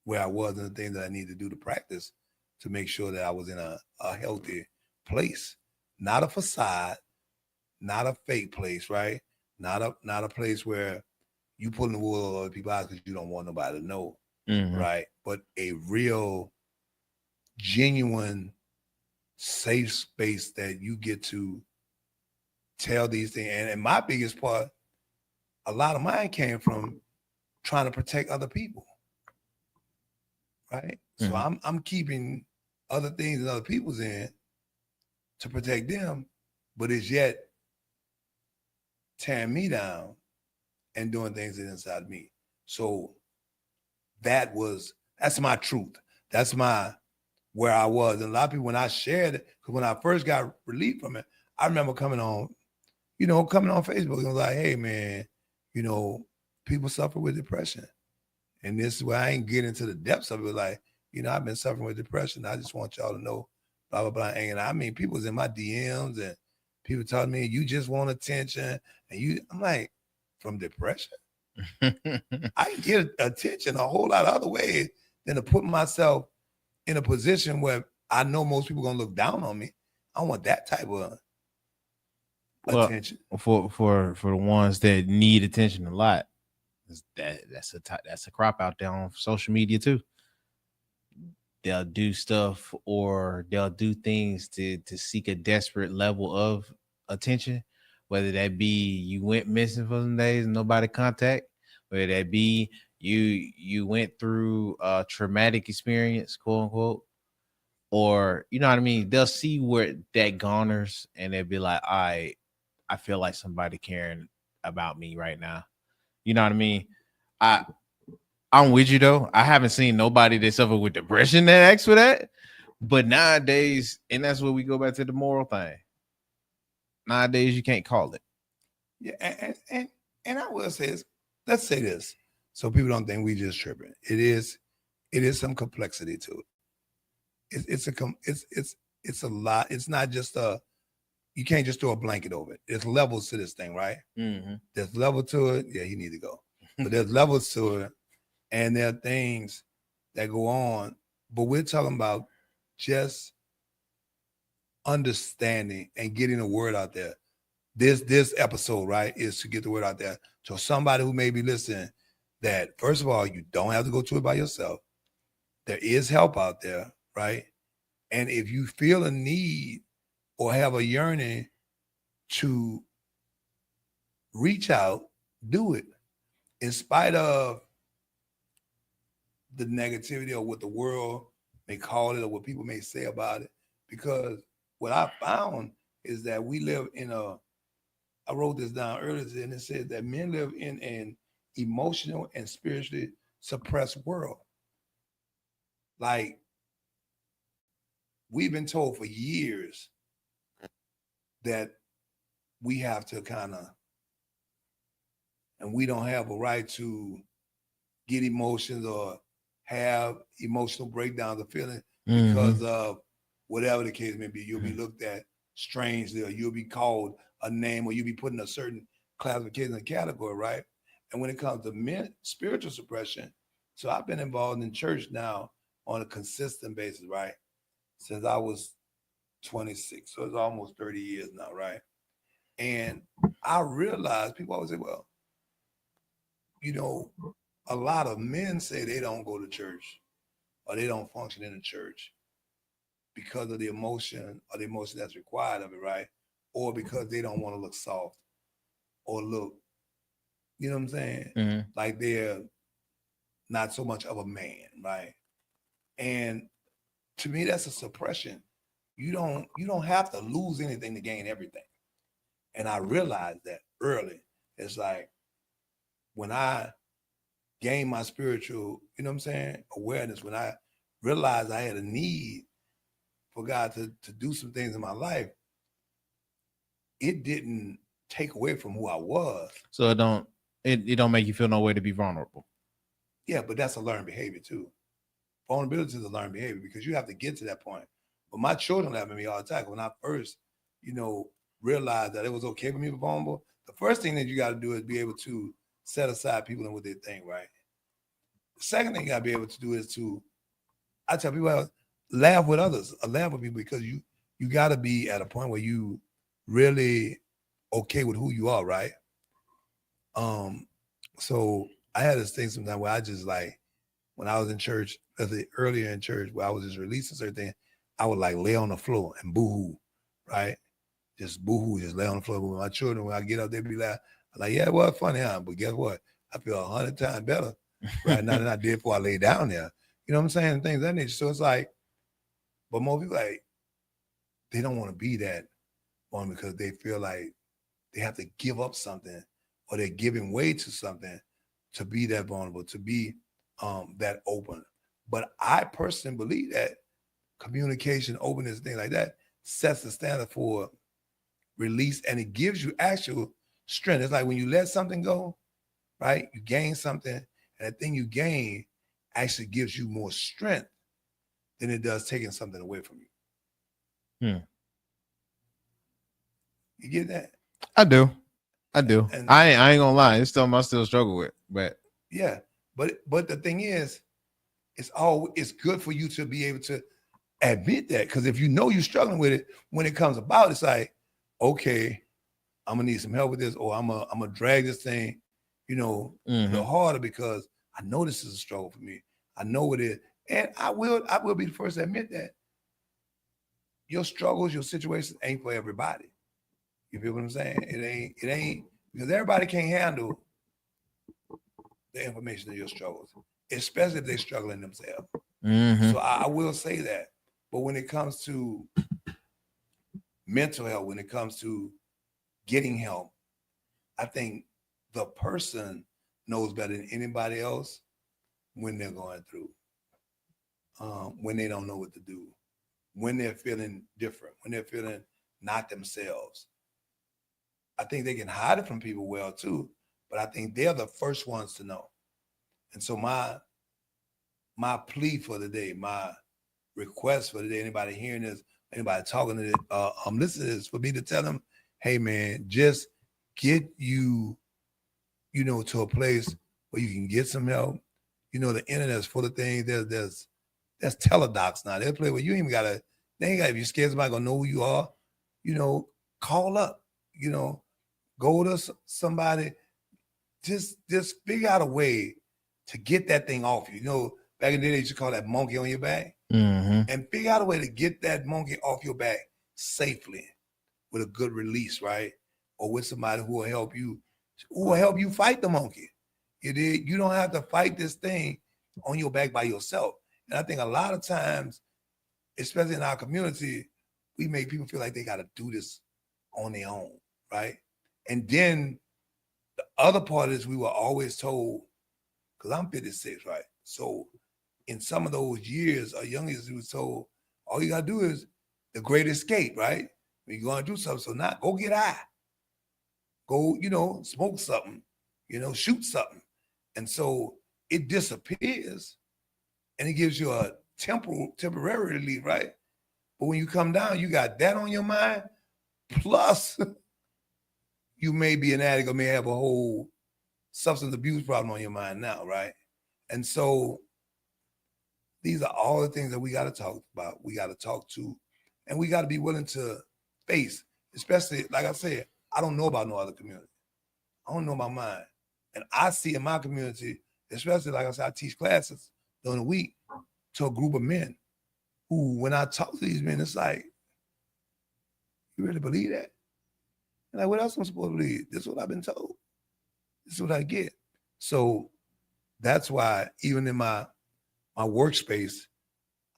where I was and the things that I need to do to practice to make sure that I was in a healthy place, not a facade, not a fake place, right? Not a place where you put in the wool of other people's eyes because you don't want nobody to know, mm-hmm. right? But a real, genuine, safe space that you get to tell these things. And my biggest part, a lot of mine came from trying to protect other people, right? Mm-hmm. So I'm keeping other things in other people's in to protect them, but it's yet tearing me down and doing things inside me. So that's my truth. That's where I was. And a lot of people, when I shared it, because when I first got relief from it, I remember coming on Facebook and was like, hey man, people suffer with depression. And this is where I ain't get into the depths of it. Like, I've been suffering with depression. I just want y'all to know, blah, blah, blah. And I mean, people was in my DMs and people telling me, you just want attention. And I'm like, from depression? I get attention a whole lot of other ways than to put myself in a position where I know most people gonna look down on me. I want that type of attention. For the ones that need attention a lot, that's a crop out there on social media too. They'll do stuff or they'll do things to seek a desperate level of attention, whether that be you went missing for some days and nobody contact, whether that be you went through a traumatic experience, quote unquote, or you know what I mean. They'll see where that garners, and they'll be like, "All right, I feel like somebody caring about me right now." You know what I mean? I I'm with you though. I haven't seen nobody that suffer with depression that asks for that. But nowadays, and that's where we go back to the moral thing. Nowadays, you can't call it. Yeah, and I will say this. Let's say this, so people don't think we just tripping. It is some complexity to it. It's a lot. It's not just a. You can't just throw a blanket over it. There's levels to this thing, right? Mm-hmm. There's level to it. Yeah, you need to go. But there's levels to it, and there are things that go on. But we're talking about just understanding and getting the word out there. This episode, right, is to get the word out there. So somebody who may be listening, that first of all, you don't have to go through it by yourself. There is help out there, right? And if you feel a need or have a yearning to reach out, do it. In spite of the negativity or what the world may call it or what people may say about it. Because what I found is that we live in I wrote this down earlier, and it said that men live in an emotional and spiritually suppressed world. Like, we've been told for years that we have to and we don't have a right to get emotions or have emotional breakdowns of feeling because of whatever the case may be. You'll be looked at strangely, or you'll be called a name, or you'll be put in a certain classification and category, right? And when it comes to spiritual suppression, so I've been involved in church now on a consistent basis, right? Since I was 26. So it's almost 30 years now, right? And I realized people always say, well, a lot of men say they don't go to church or they don't function in the church because of the emotion that's required of it, right? Or because they don't want to look soft or look, you know what I'm saying? Mm-hmm. Like they're not so much of a man, right? And to me, that's a suppression. You don't have to lose anything to gain everything. And I realized that early. It's like when I gained my spiritual, you know what I'm saying, awareness, when I realized I had a need for God to do some things in my life, it didn't take away from who I was. So it don't make you feel no way to be vulnerable. Yeah, but that's a learned behavior too. Vulnerability is a learned behavior because you have to get to that point. But my children laugh at me all the time. When I first, realized that it was okay for me to be vulnerable, the first thing that you got to do is be able to set aside people and what they think, right? The second thing you got to be able to do is I tell people, laugh with others, laugh with people, because you got to be at a point where you really okay with who you are, right? So I had this thing sometimes where I just like, when I was in church, earlier in church, where I was just releasing certain things, I would like lay on the floor and boo-hoo, right? Just boo-hoo, just lay on the floor. With my children, when I get up, they be like, yeah, it was funny, huh? But guess what? I feel 100 times better right now than I did before I lay down there. You know what I'm saying? Things that nature. So it's like, but more people like, they don't want to be that one because they feel like they have to give up something, or they're giving way to something to be that vulnerable, to be that open. But I personally believe that communication, openness, things like that sets the standard for release, and it gives you actual strength. It's like when you let something go, right? You gain something, and that thing you gain actually gives you more strength than it does taking something away from you. You get that? I do. And I ain't gonna lie. It's something I still struggle with. But yeah, but the thing is, it's good for you to be able to admit that, because if you know you're struggling with it, when it comes about, it's like, okay, I'm gonna need some help with this, or I'm gonna drag this thing, a little harder, because I know this is a struggle for me. I know it is, and I will be the first to admit that your struggles, your situations ain't for everybody. You feel what I'm saying? It ain't because everybody can't handle the information of your struggles, especially if they're struggling themselves. Mm-hmm. So I will say that. But when it comes to mental health, when it comes to getting help, I think the person knows better than anybody else when they're going through, when they don't know what to do, when they're feeling different, when they're feeling not themselves. I think they can hide it from people well too, but I think they're the first ones to know. And so my plea for the day, my request for the day, anybody hearing this, anybody talking to this, listening to this, for me to tell them, hey man, just get you to a place where you can get some help. The internet is full of things. There's teledocs now. There's a place where you ain't even gotta, they ain't gotta, if you're scared somebody gonna know who you are, call up, go to somebody, just figure out a way to get that thing off you. Back in the day, they used to call that monkey on your back. Mm-hmm. And figure out a way to get that monkey off your back safely with a good release, right? Or with somebody who will help you fight the monkey. You don't have to fight this thing on your back by yourself. And I think a lot of times, especially in our community, we make people feel like they got to do this on their own, right? And then the other part is we were always told, because I'm 56, right? So in some of those years, or young years, we was told, all you got to do is the great escape, right? When you're going to do something, so now go get high. Go, smoke something, shoot something. And so it disappears and it gives you a temporary relief, right? But when you come down, you got that on your mind, plus you may be an addict or may have a whole substance abuse problem on your mind now, right? And so these are all the things that we got to talk about. We got to talk to, and we got to be willing to face, especially, like I said, I don't know about no other community. I don't know about mine. And I see in my community, especially, like I said, I teach classes during the week to a group of men who, when I talk to these men, it's like, you really believe that? And like, what else am I supposed to believe? This is what I've been told. This is what I get. So that's why even in my workspace,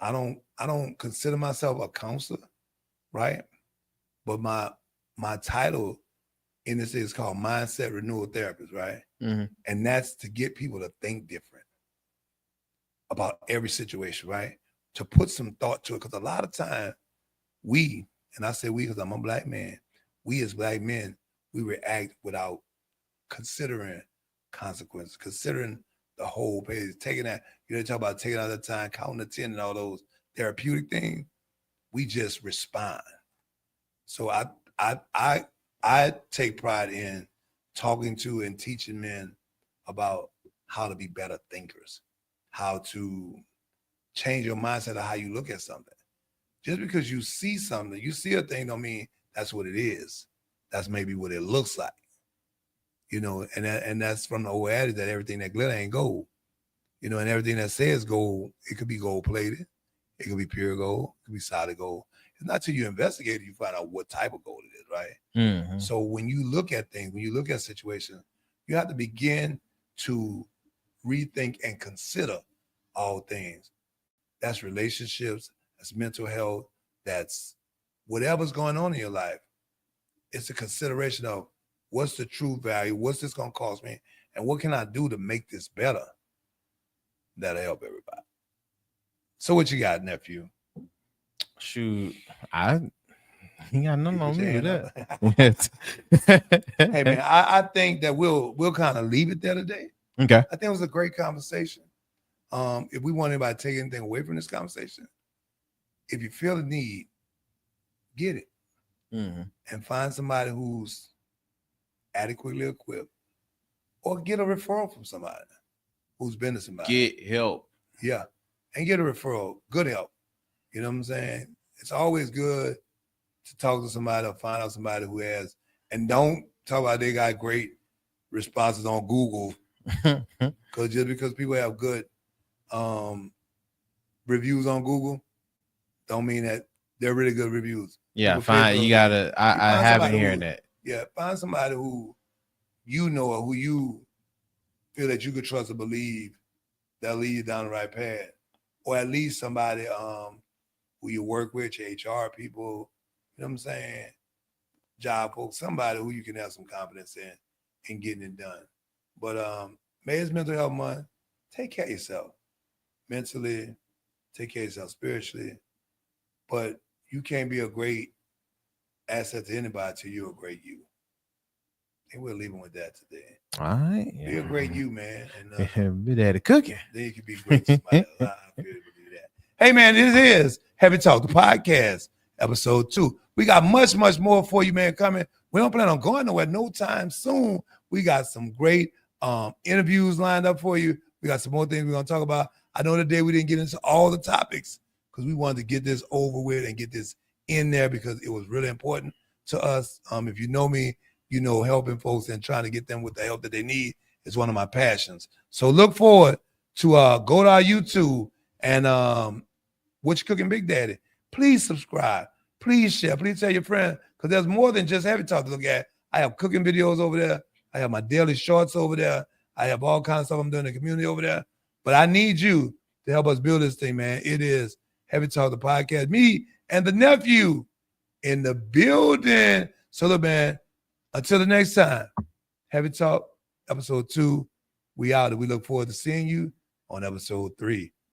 I don't consider myself a counselor, right? But my title in this is called Mindset Renewal Therapist, right? Mm-hmm. And that's to get people to think different about every situation, right? To put some thought to it. Because a lot of time we, and I say we because I'm a black man, we as black men, we react without considering consequences, considering the whole page, taking that, talk about taking out the time, counting the 10 and all those therapeutic things. We just respond. So I take pride in talking to and teaching men about how to be better thinkers, how to change your mindset of how you look at something. Just because you see something, you see a thing don't mean that's what it is. That's maybe what it looks like. And that's from the old adage that everything that glitter ain't gold. And everything that says gold, it could be gold plated, it could be pure gold, it could be solid gold. It's not till you investigate it, you find out what type of gold it is, right? Mm-hmm. So when you look at things, when you look at situations, you have to begin to rethink and consider all things. That's relationships, that's mental health, that's whatever's going on in your life. It's a consideration of what's the true value, what's this going to cost me, and what can I do to make this better? That'll help everybody. So what you got, nephew? Shoot, I ain't got nothing on me with that. Hey man, I think that we'll kind of leave it there today. Okay. I think it was a great conversation. If we want anybody to take anything away from this conversation, if you feel the need, get it. Mm-hmm. And find somebody who's adequately equipped, or get a referral from somebody who's been to somebody. Get help. Yeah. And get a referral. Good help. You know what I'm saying? It's always good to talk to somebody or find out somebody who has, and don't talk about they got great responses on Google. Because just because people have good reviews on Google, don't mean that they're really good reviews. Yeah, fine. You gotta. I have been hearing that. Yeah, find somebody who you know or who you feel that you could trust or believe that'll lead you down the right path, or at least somebody who you work with, your HR people. You know what I'm saying? Job folks, somebody who you can have some confidence in getting it done. But May is Mental Health Month. Take care of yourself mentally, take care of yourself spiritually. But you can't be a great asset to anybody till you're a great you. And we'll leave them with that today. All right. Be a great you, man. And be there to cooking. Then you can be great to somebody else. I feel believe that. Hey, man, this is Heavy Talk, the podcast, episode 2. We got much, much more for you, man, coming. We don't plan on going nowhere no time soon. We got some great interviews lined up for you. We got some more things we're going to talk about. I know today we didn't get into all the topics because we wanted to get this over with and get this in there because it was really important to us. If you know me, you know helping folks and trying to get them with the help that they need is one of my passions. So look forward to go to our YouTube and What You Cooking Big Daddy. Please subscribe. Please share. Please tell your friends because there's more than just Heavy Talk to look at. I have cooking videos over there. I have my daily shorts over there. I have all kinds of stuff I'm doing in the community over there. But I need you to help us build this thing, man. It is Heavy Talk, the podcast. Me and the nephew in the building. So, look, man, until the next time, Heavy Talk, episode 2. We out, and we look forward to seeing you on episode 3.